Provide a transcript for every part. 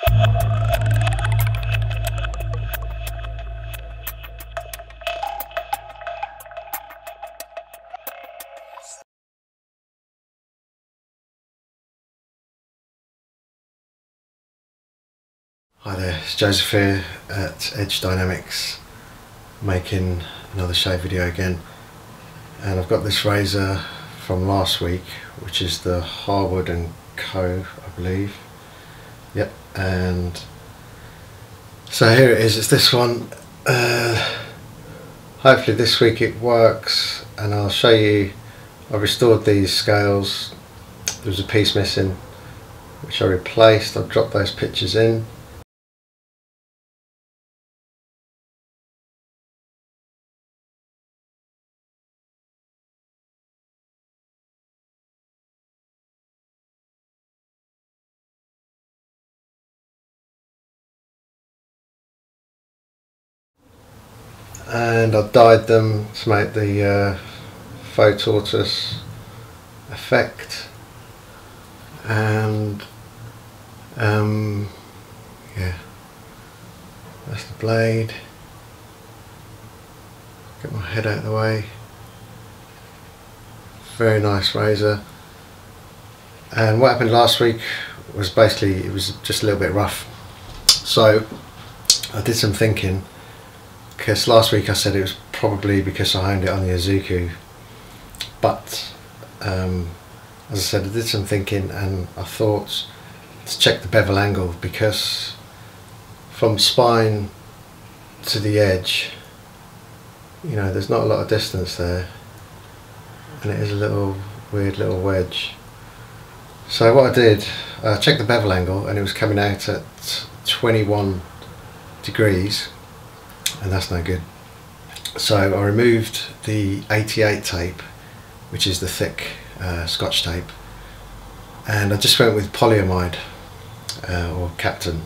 Hi there, it's Joseph here at Edge Dynamics, making another shave video again, and I've got this razor from last week, which is the Harwood Co, I believe. Yep, and so here it is, it's this one. Hopefully this week it works, and I'll show you. I restored these scales. There was a piece missing which I replaced. I've dropped those pictures in. And I dyed them to make the faux tortoise effect, and yeah, that's the blade. Get my head out of the way. Very nice razor. And what happened last week was basically it was just a little bit rough, so I did some thinking. Because last week I said it was probably because I honed it on the Harwood, but as I said, I did some thinking and I thought to check the bevel angle, because from spine to the edge, you know, there's not a lot of distance there, and it is a little weird little wedge. So what I did, I checked the bevel angle and it was coming out at 21 degrees. And that's no good. So I removed the 88 tape, which is the thick Scotch tape, and I just went with polyamide or Captain,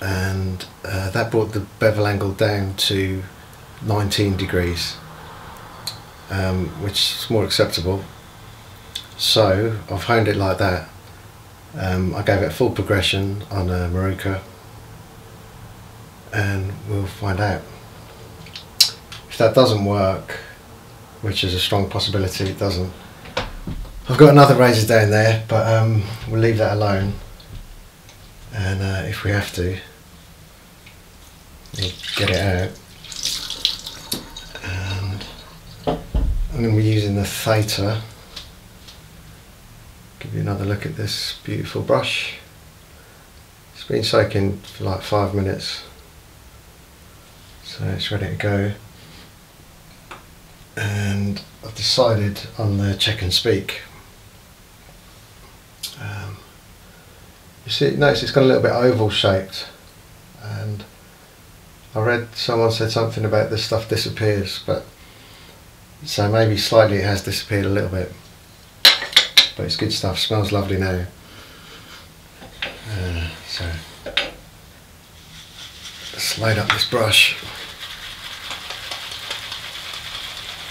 and that brought the bevel angle down to 19 degrees, which is more acceptable. So I've honed it like that. I gave it full progression on a Maruka, and we'll find out. If that doesn't work, which is a strong possibility it doesn't, I've got another razor down there, but we'll leave that alone, and if we have to, we'll get it out. And I'm going to be using the Theta. Give you another look at this beautiful brush. It's been soaking for like 5 minutes. So it's ready to go, and I've decided on the check and speak. You see, notice it's got a little bit oval shaped, and I read someone said something about this stuff disappears, but so maybe slightly it has disappeared a little bit, but it's good stuff, smells lovely now. So let's load up this brush.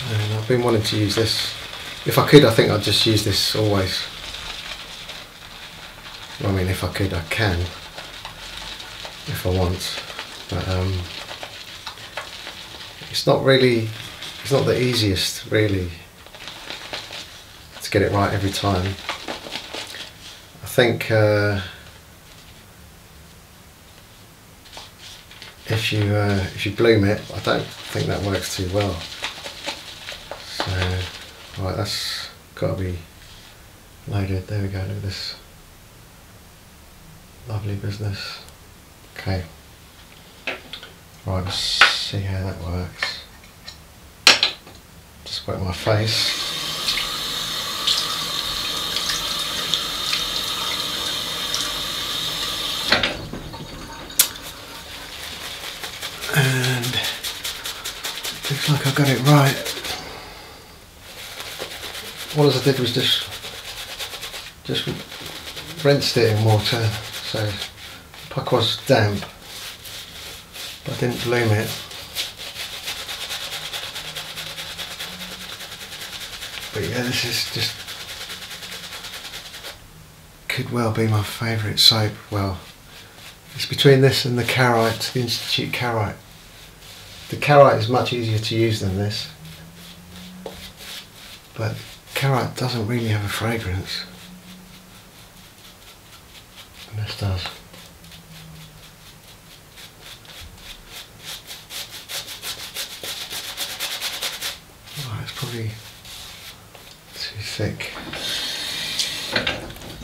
And I've been wanting to use this. If I could, I think I'd just use this always. Well, I mean, if I could, I can, if I want. But it's not the easiest, really, to get it right every time. I think if you bloom it, I don't think that works too well. So, right, that's got to be loaded. There we go, look at this lovely business. Okay, right, let's see how that works. Just wet my face. And looks like I got it right. All I did was just rinsed it in water, so the puck was damp, but I didn't bloom it. But yeah, this is just, could well be my favourite soap. Well, It's between this and the Carite, the Institute Carite. The Carite is much easier to use than this, but Carite doesn't really have a fragrance, and this does. Oh, it's probably too thick.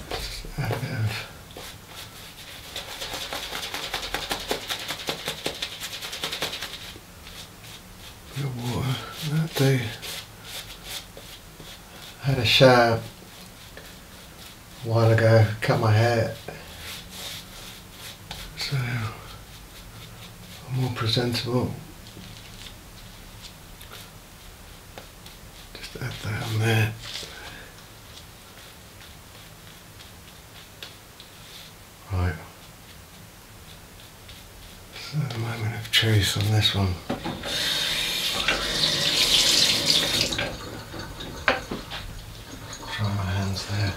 Just add a bit of water. That'll do. I had a shower a while ago, cut my hair, so I'm more presentable. Just add that on there. Right. So the moment of truth on this one. Try my hands there.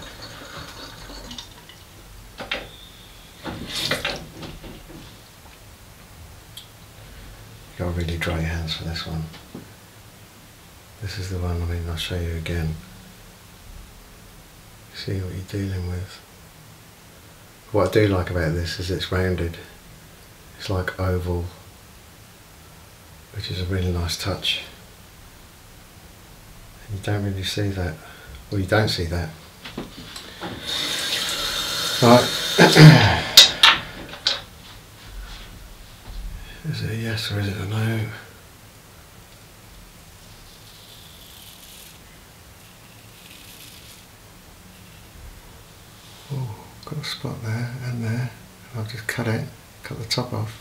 You gotta really dry your hands for this one. This is the one, I mean, I'll show you again. See what you're dealing with. What I do like about this is it's rounded. It's like oval, which is a really nice touch. And you don't really see that. Well, you don't see that. Right. Is it a yes or is it a no? Oh, got a spot there and there. I'll just cut it, cut the top off.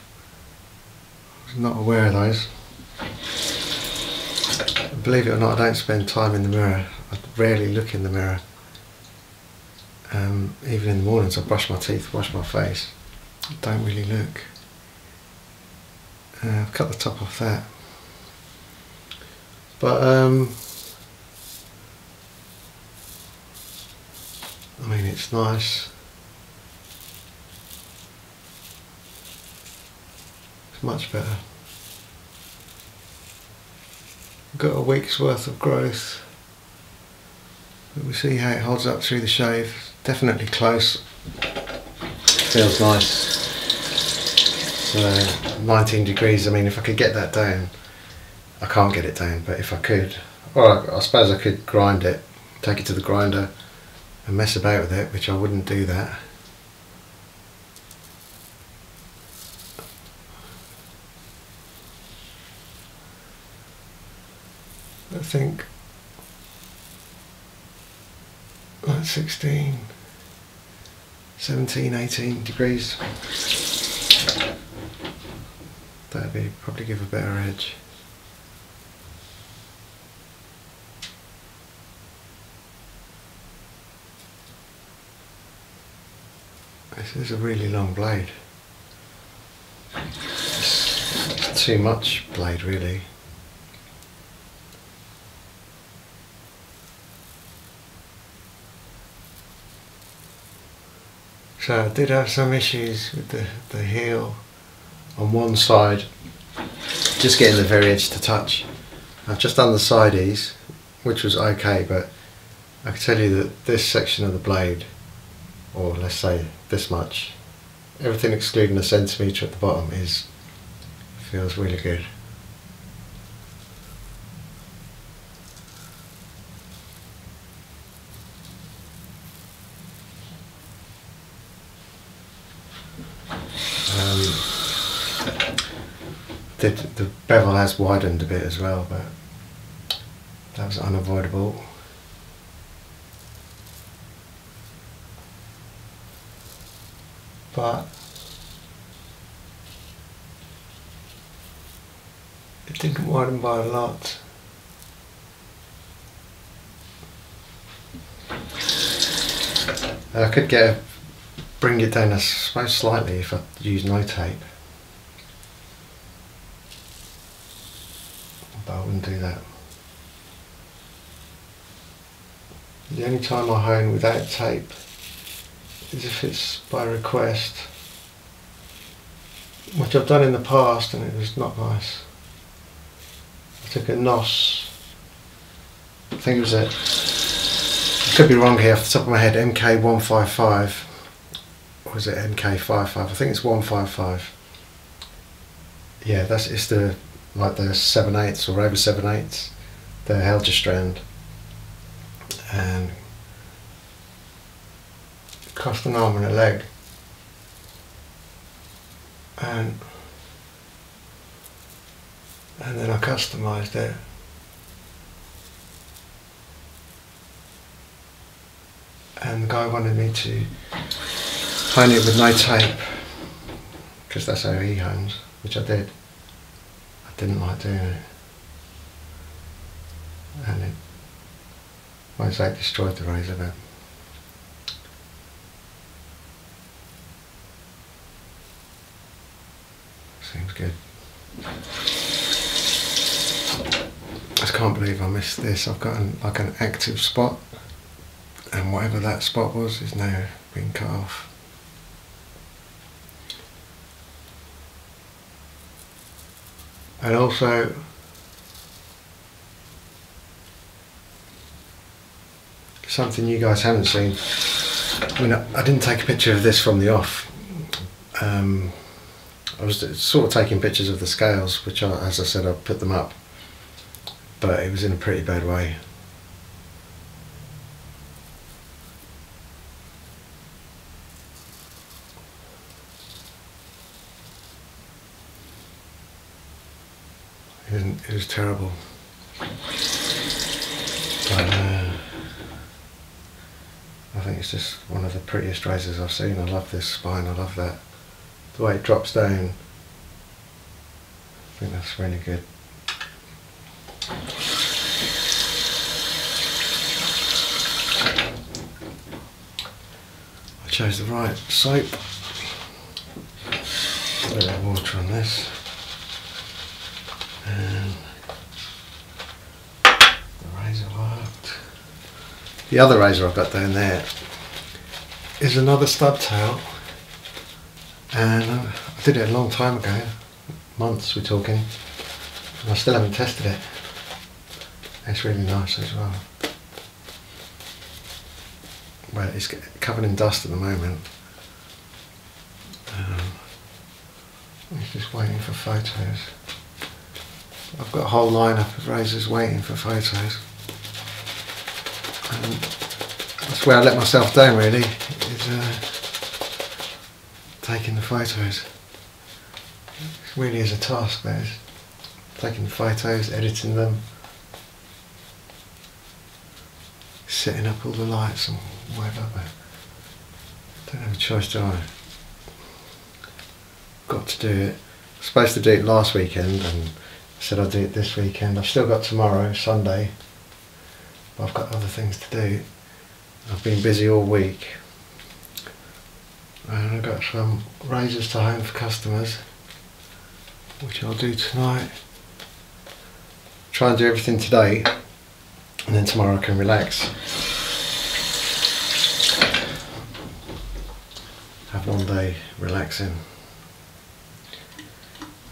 I was not aware of those. Believe it or not, I don't spend time in the mirror. I rarely look in the mirror. Even in the mornings I brush my teeth, wash my face. I don't really look. I've cut the top off that. But I mean, it's nice. It's much better. Got a week's worth of growth. But we'll see how it holds up through the shave. Definitely close. Feels nice. So 19 degrees, I mean, if I could get that down, I can't get it down, but if I could, or I suppose I could grind it, take it to the grinder and mess about with it, which I wouldn't do that. I think like 16, 17, 18 degrees. That'd be probably give a better edge. This is a really long blade. It's too much blade, really. So I did have some issues with the heel on one side, just getting the very edge to touch. I've just done the sideys, which was okay, but I can tell you that this section of the blade, or let's say this much, everything excluding a centimetre at the bottom, feels really good. The bevel has widened a bit as well, but that was unavoidable. But it didn't widen by a lot. I could bring it down, I suppose, slightly if I use no tape. But I wouldn't do that. The only time I hone without tape is if it's by request. which I've done in the past, and it was not nice. I took a NOS, I think it was I could be wrong here off the top of my head, MK155, or is it MK55? I think it's 155. Yeah, it's the like the 7/8 or over 7/8, the Helger strand, and it cost an arm and a leg, and then I customised it. And the guy wanted me to hone it with no tape, because that's how he hones, which I did. I didn't like doing it. And it, I won't say it destroyed the razor, but seems good. I just can't believe I missed this. I've got like an active spot, and whatever that spot was is now been cut off. And also, something you guys haven't seen, I mean, I didn't take a picture of this from the off. I was sort of taking pictures of the scales, which as I said, I put them up, but it was in a pretty bad way. It was terrible. But, I think it's just one of the prettiest razors I've seen. I love this spine, I love that. The way it drops down, I think that's really good. I chose the right soap. A bit of water on this. And the razor worked. The other razor I've got down there is another stub tail, and I did it a long time ago, months we're talking, and I still haven't tested it. It's really nice as well. Well, it's covered in dust at the moment. I'm just waiting for photos. I've got a whole lineup of razors waiting for photos, and that's where I let myself down really, is taking the photos. It really is a task, that is. Taking the photos, editing them, setting up all the lights and whatever, but I don't have a choice, do I? Got to do it. I was supposed to do it last weekend, and said I'd do it this weekend. I've still got tomorrow, Sunday, but I've got other things to do. I've been busy all week, and I've got some razors to home for customers, which I'll do tonight. Try and do everything today, and then tomorrow I can relax. Have one day relaxing.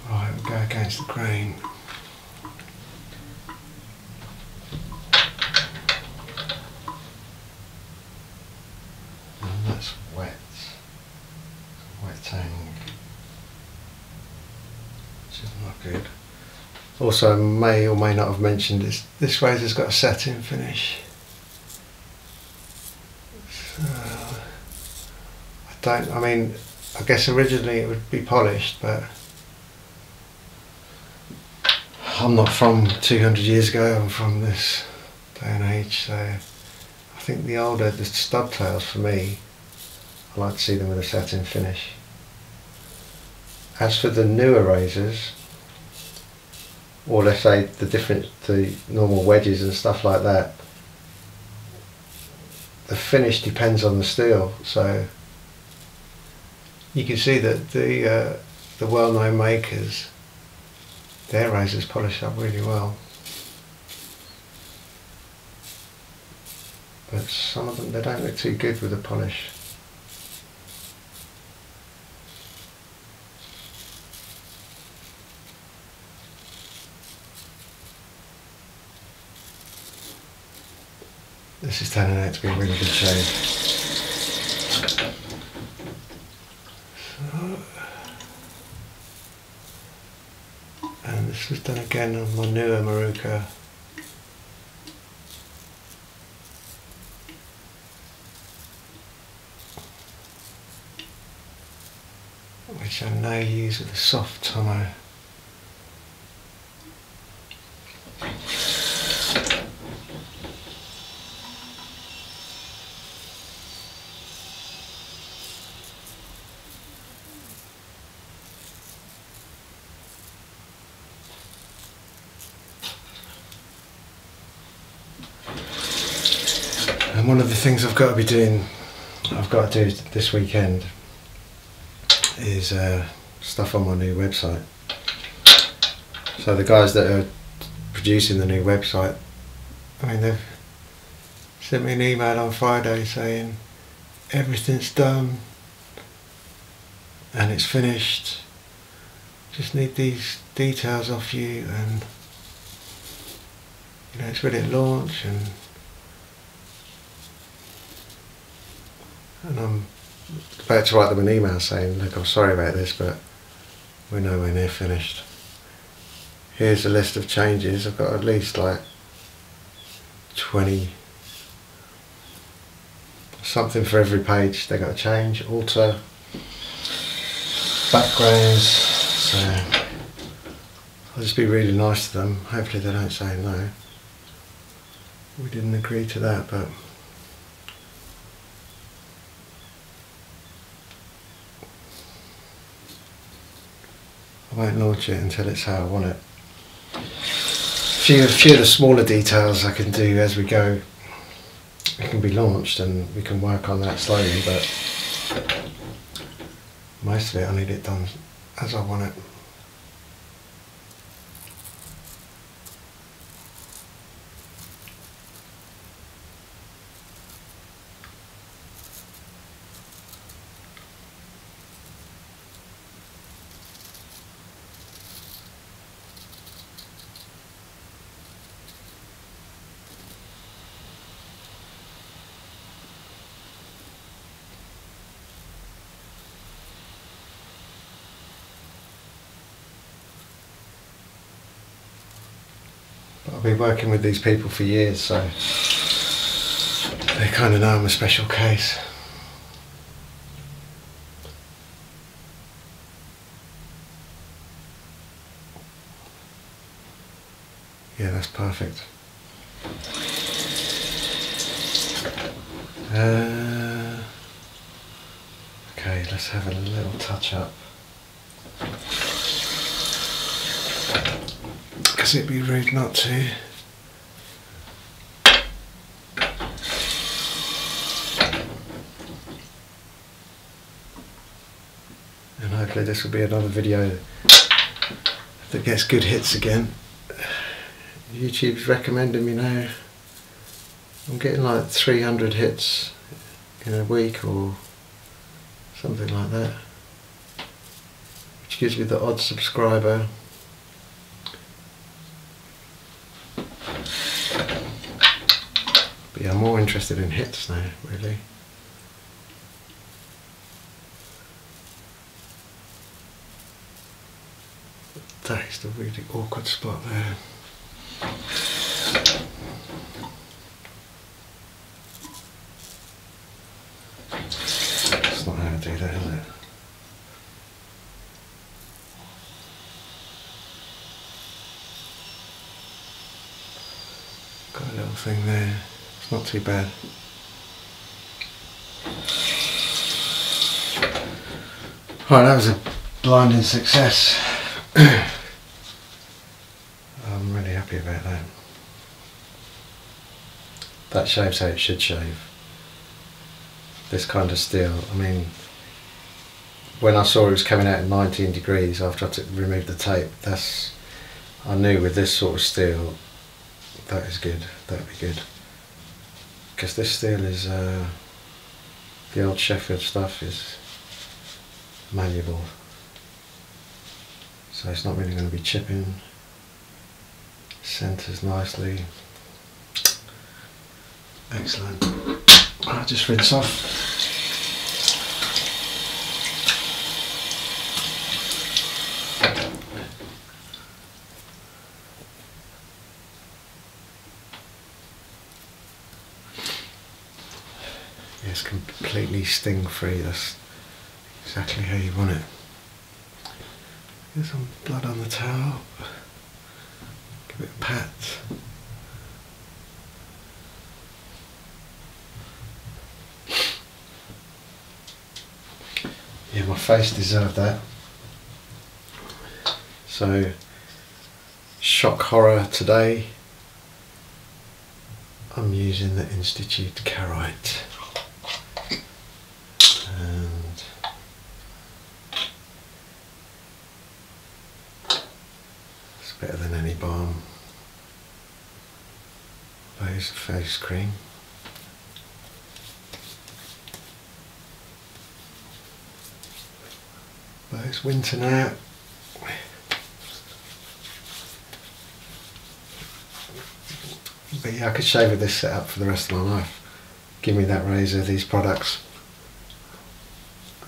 Right, we'll go against the grain. And that's wet. Wet tang. Which is not good. Also, I may or may not have mentioned this razor's got a satin finish. So, I guess originally it would be polished, but I'm not from 200 years ago, I'm from this day and age, so I think the stub tails for me, I like to see them with a satin finish. As for the newer razors, or let's say the normal wedges and stuff like that, the finish depends on the steel, so you can see that the well-known makers, their razors polish up really well, but some of them, they don't look too good with the polish. This is turning out to be a really good shade. So, and this was done again on my newer Maruka. Which I now use with a soft tomo. And one of the things I've got to do this weekend is stuff on my new website. So the guys that are producing the new website, I mean, they've sent me an email on Friday saying everything's done and it's finished, just need these details off you, and you know, it's ready to launch, and I'm about to write them an email saying, look, I'm sorry about this, but we're nowhere near finished. Here's a list of changes. I've got at least like 20, something for every page they got to change, alter, backgrounds. So I'll just be really nice to them. Hopefully they don't say no. We didn't agree to that, but I won't launch it until it's how I want it. A few of the smaller details I can do as we go. It can be launched and we can work on that slowly, but most of it I need it done as I want it. I've been working with these people for years, so they kind of know I'm a special case. Yeah, that's perfect. Okay, let's have a little touch up. Because it'd be rude not to. And hopefully this will be another video that gets good hits again. YouTube's recommending me now. I'm getting like 300 hits in a week or something like that, which gives me the odd subscriber. But yeah, I'm more interested in hits now, really. That is the really awkward spot there. That's not how to do that, is it? Got a little thing there. It's not too bad. Right, that was a blinding success. I'm really happy about that. That shaves how it should shave. This kind of steel, I mean, when I saw it was coming out at 19 degrees after I removed the tape, I knew with this sort of steel, that is good, that would be good. Because this steel is, the old Sheffield stuff is malleable. So it's not really going to be chipping. Centres nicely. Excellent. I'll just rinse off. It's completely sting free, that's exactly how you want it. There's some blood on the towel. Give it a pat. Yeah, my face deserved that. So, shock horror today. I'm using the Institute Carite. And it's better than any balm. Base face cream. But it's winter now. But yeah, I could shave with this setup for the rest of my life. Give me that razor, these products.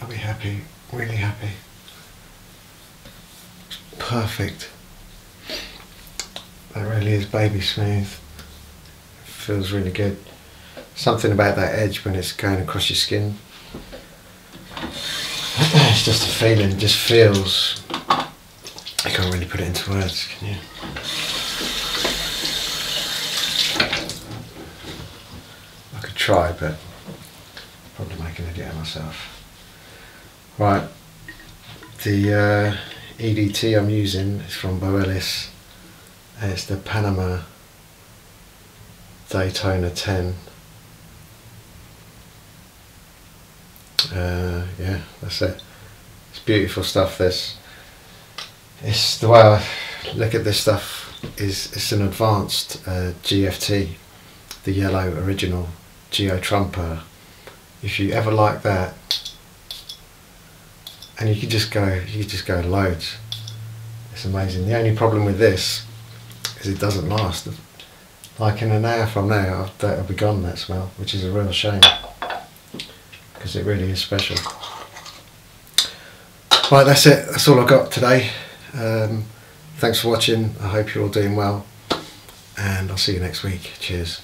I'll be happy, really happy. Perfect. That really is baby smooth. Feels really good. Something about that edge when it's going across your skin. It's just a feeling, it just feels. I can't really put it into words, can you? I could try, but probably make an idiot of myself. Right, the EDT I'm using is from Boelis, and it's the Panama Daytona 10. Yeah, that's it. It's beautiful stuff. This, it's the way I look at this stuff is it's an advanced GFT, the yellow original Geo Trumper. If you ever like that, and you could just go loads. It's amazing. The only problem with this is it doesn't last. Like in an hour from now, that'll be gone, that smell, which is a real shame, because it really is special. Right, that's it. That's all I've got today. Thanks for watching. I hope you're all doing well, and I'll see you next week. Cheers.